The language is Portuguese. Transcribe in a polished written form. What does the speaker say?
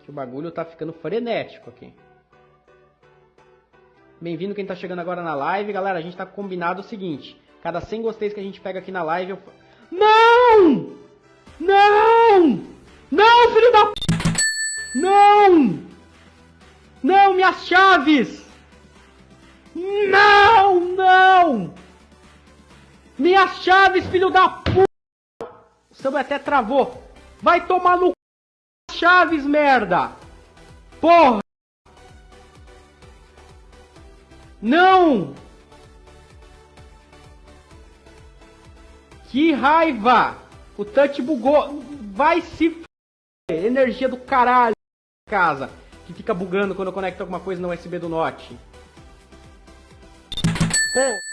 Que o bagulho tá ficando frenético aqui. Bem-vindo quem tá chegando agora na live. Galera, a gente tá combinado o seguinte. Cada 100 gosteis que a gente pega aqui na live, eu... Não! Não! Não, filho da p... Não! Não, minhas chaves! Não, não! Minhas chaves, filho da p... O samba até travou. Vai tomar no c... Chaves, merda! Porra! Não! Que raiva! O touch bugou. Vai se f... Energia do caralho casa. Que fica bugando quando eu conecto alguma coisa no USB do Note. Pô.